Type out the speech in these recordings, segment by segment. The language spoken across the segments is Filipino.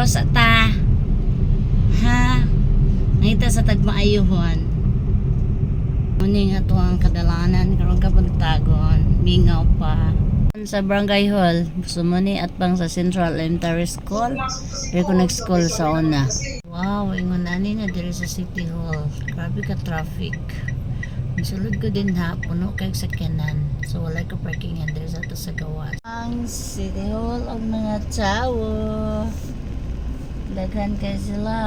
sa ta. Ha? Ngita sa tagmaayuhon. Muning ato ang kadalanan karon ka pagtagon, mingaw pa. Sa Barangay Hall, sumuni at pang sa Central Elementary School. Diri ko nag-school sa una. Wow, ingon ani na diri sa City Hall. Grabe ka traffic. Sulod ko din ha, puno kay sakyanan. So wala ko parkingan diri sa to sa gawas. Ang City Hall og mga tao. Daghan kay sila.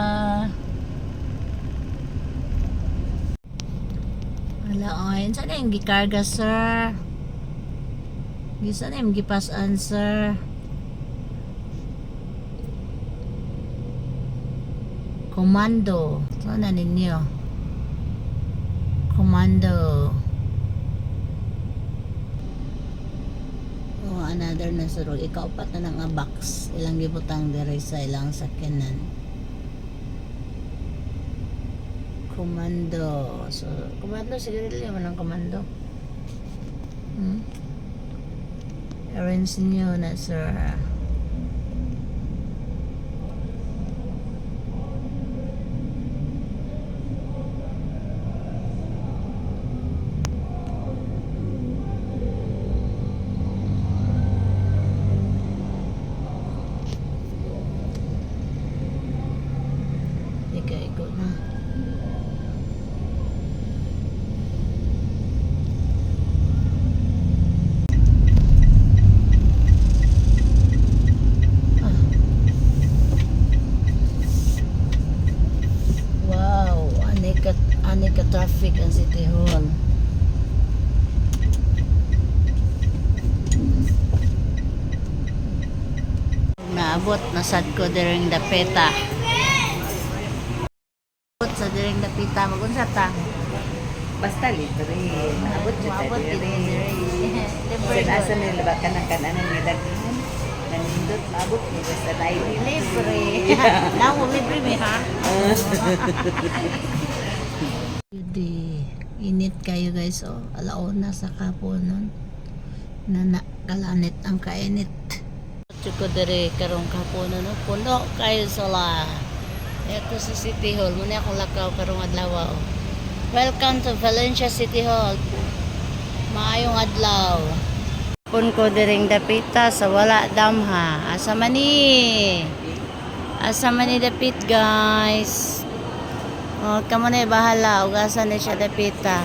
Wala ay, saan na yung gikarga, sir? Saan na yung gipasan, sir? Komando. Saan na ninyo? Komando. Oh, another na surog. Ikaw pat na nga box. Ilang gibutang dire sa ilang sakyanan. Komando. So, komando siguro naman ang komando. Arrange niyo na, sir. Ikaw na. Ka traffic ang City Hall. Naabot na sad ko diring dapita. Abot sa diring dapita magunsa ta. Basta libre. Abot Diri. Libre. Asa nila ba kanang kanan ni daghan? Nanindot maabot ni sa daily. Libre. Nawo libre mi ha. Init kayo guys, oh. Alauna sa kaponon na kalanit ang kainit. Chuko dere karong kaponon, no? Puno kayo sala. Ito sa City Hall, muna akong lakaw karong adlaw. Oh. Welcome to Valencia City Hall. Maayong adlaw. Pun ko diring dapita sa wala damha. Asa mani dapit guys. Oh, kamo na bahala, ugasan na siya dapita.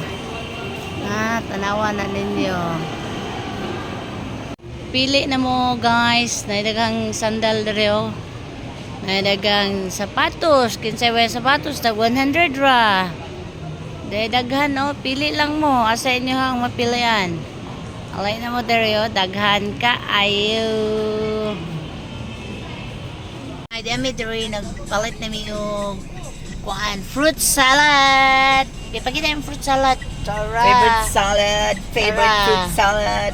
Tanawa na ninyo. Pili na mo guys, naidagang sandal dere oh. Naidagang sapatos, kinsay way sapatos tag 100 ra. Daghan oh, pili lang mo, asa inyo hang mapilian. Alay na mo dere oh, daghan ka ayo. Ay dami dere nagpalit na mi yung kuan fruit salad. Ipakita yung fruit salad. Tara. Favorite fruit salad.